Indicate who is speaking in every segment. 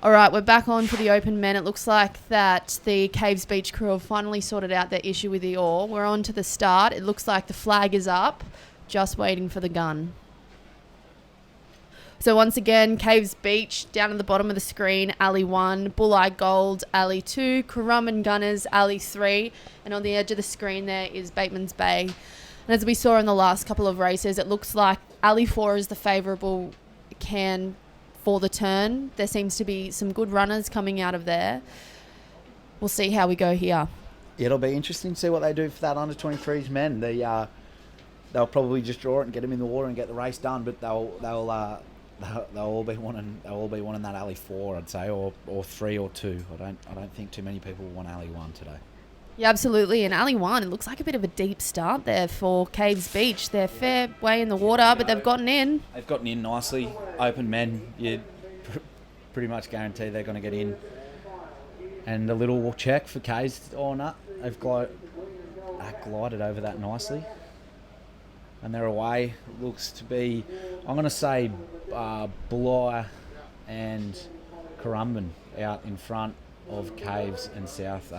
Speaker 1: All right, we're back on for the open men. It looks like that the Caves Beach crew have finally sorted out their issue with the oar. We're on to the start. It looks like the flag is up, just waiting for the gun. So once again, Caves Beach, down at the bottom of the screen, Alley 1, Bulleye Gold, Alley 2, Currumbin Gunners, Alley 3, and on the edge of the screen there is Bateman's Bay. And as we saw in the last couple of races, it looks like Alley 4 is the favourable can for the turn. There seems to be some good runners coming out of there. We'll see how we go here.
Speaker 2: It'll be interesting to see what they do for that under-23s men. They'll probably just draw it and get them in the water and get the race done, but they'll all be wanting that Alley 4, I'd say, or 3 or 2. I don't think too many people want Alley 1 today.
Speaker 1: Yeah, absolutely. And Alley 1, it looks like a bit of a deep start there for Caves Beach. They're fair way in the water, but they've gotten in.
Speaker 2: They've gotten in nicely. Open men, you pretty much guarantee they're going to get in. And a little check for Caves or not. They've glided over that nicely. And they're away. Looks to be, I'm going to say, Bulleye and Currumbin out in front of Caves and Caves.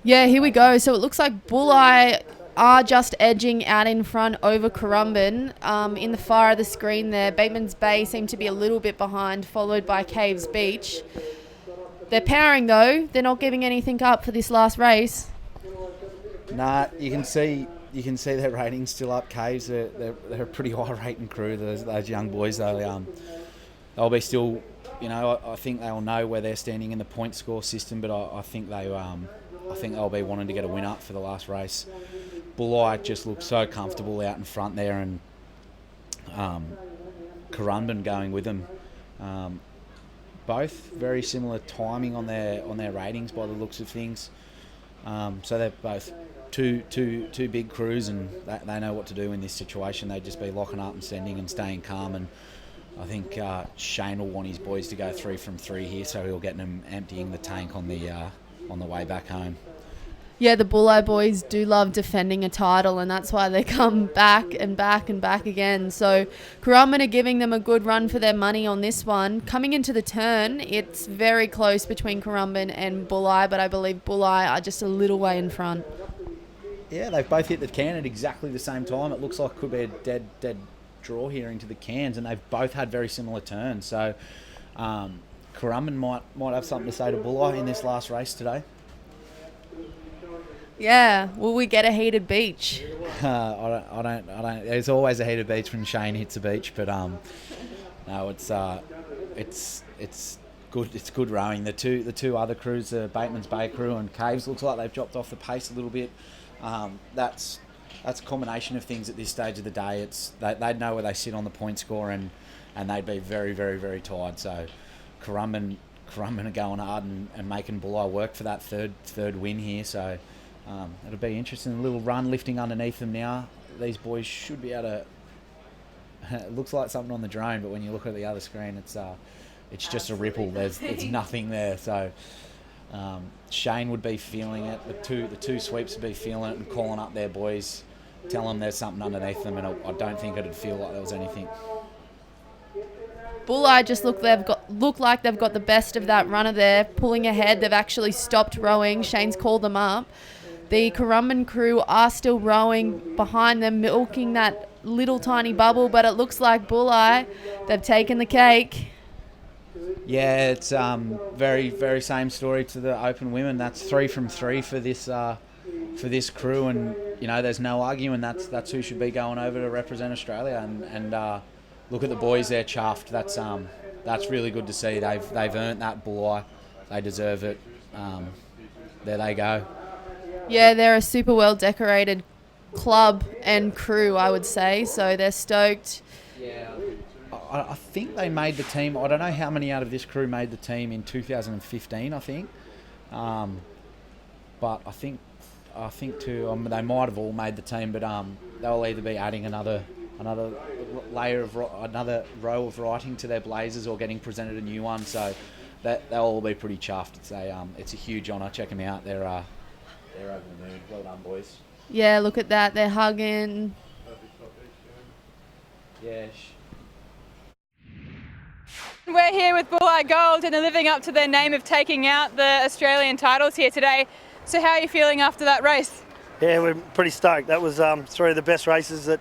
Speaker 1: Yeah, here we go. So it looks like Bulleye are just edging out in front over Currumbin. In the far of the screen there, Bateman's Bay seem to be a little bit behind, followed by Caves Beach. They're powering though. They're not giving anything up for this last race.
Speaker 2: Nah, you can see their ratings still up. Caves, they're a pretty high rating crew. Those young boys, they'll be still. I think they'll know where they're standing in the point score system, but I think they'll be wanting to get a win up for the last race. Bulleye just looks so comfortable out in front there, and Currumbin going with them. Both very similar timing on their ratings by the looks of things. So they're both two big crews, and they know what to do in this situation. They'd just be locking up and sending and staying calm. And I think Shane will want his boys to go 3 from 3 here, so he'll get them emptying the tank on the way back home.
Speaker 1: Yeah, the Bulleye boys do love defending a title, and that's why they come back and back and back again. So Currumbin are giving them a good run for their money on this one. Coming into the turn, it's very close between Currumbin and Bulleye, but I believe Bulleye are just a little way in front.
Speaker 2: Yeah, they've both hit the can at exactly the same time. It looks like it could be a dead draw here into the cans, and they've both had very similar turns. So Currumbin might have something to say to Bulleye in this last race today.
Speaker 1: Yeah, will we get a heated beach?
Speaker 2: I don't. There's always a heated beach when Shane hits a beach, but no, it's good. It's good rowing. The two other crews, the Bateman's Bay crew and Caves, looks like they've dropped off the pace a little bit. That's a combination of things at this stage of the day. They'd know where they sit on the point score, and they'd be very, very, very tired. So Currumbin are going hard and making Bulleye work for that third win here. So it'll be interesting. A little run lifting underneath them now. These boys should be able to. It looks like something on the drone, but when you look at the other screen, it's just a ripple. There's nothing there. So Shane would be feeling it. The two sweeps would be feeling it and calling up their boys, telling them there's something underneath them, and I don't think it'd feel like there was anything.
Speaker 1: Bulleye just look like they've got the best of that runner there, pulling ahead. They've actually stopped rowing. Shane's called them up. The Currumbin crew are still rowing behind them, milking that little tiny bubble, but it looks like Bulleye, they've taken the cake.
Speaker 2: Yeah, it's very, very same story to the open women. That's 3 from 3 for this crew, and there's no arguing. That's who should be going over to represent Australia. And look at the boys, they're chuffed. That's really good to see. They've earned that Bulleye. They deserve it. There they go.
Speaker 1: Yeah, they're a super well decorated club and crew, I would say. So they're stoked.
Speaker 2: Yeah. I think they made the team. I don't know how many out of this crew made the team in 2015, I think. But I think too, they might have all made the team, but they'll either be adding another another row of writing to their blazers or getting presented a new one. So they'll all be pretty chuffed. It's a huge honour. Check them out. They're over the moon. Well done, boys.
Speaker 1: Yeah, look at that. They're hugging.
Speaker 2: Yeah.
Speaker 3: We're here with Bulleye Gold and they're living up to their name of taking out the Australian titles here today. So how are you feeling after that race?
Speaker 4: Yeah, we're pretty stoked. That was three of the best races that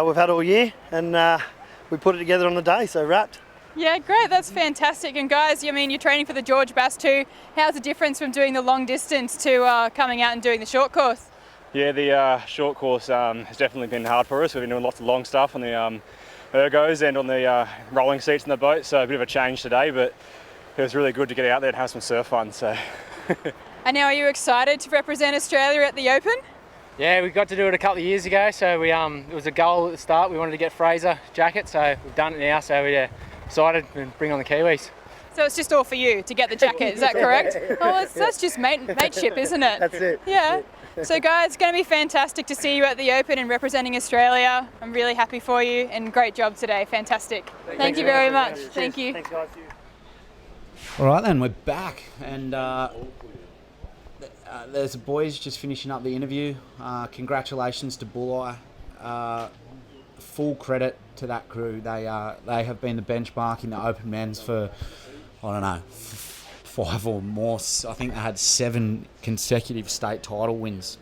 Speaker 4: we've had all year, and we put it together on the day, so wrapped.
Speaker 3: Yeah, great. That's fantastic. And guys, I mean, you're training for the George Bass too. How's the difference from doing the long distance to coming out and doing the short course?
Speaker 5: Yeah, the short course has definitely been hard for us. We've been doing lots of long stuff on the ergos and on the rolling seats in the boat, so a bit of a change today, but it was really good to get out there and have some surf fun. So.
Speaker 3: And now, are you excited to represent Australia at the Open?
Speaker 6: Yeah, we got to do it a couple of years ago, so it was a goal at the start. We wanted to get Fraser jacket, so we've done it now. So we're excited to bring on the Kiwis.
Speaker 3: So it's just all for you to get the jacket, is that correct? Oh, that's just mateship, isn't it?
Speaker 4: That's it.
Speaker 3: Yeah. So guys, it's going to be fantastic to see you at the Open and representing Australia. I'm really happy for you and great job today. Fantastic. Thank you very much. Thank you.
Speaker 4: Thanks, guys.
Speaker 2: All right, then we're back, and there's the boys just finishing up the interview. Congratulations to Bulleye. Full credit to that crew. They have been the benchmark in the Open Men's for, I don't know, 5 or more. I think they had 7 consecutive state title wins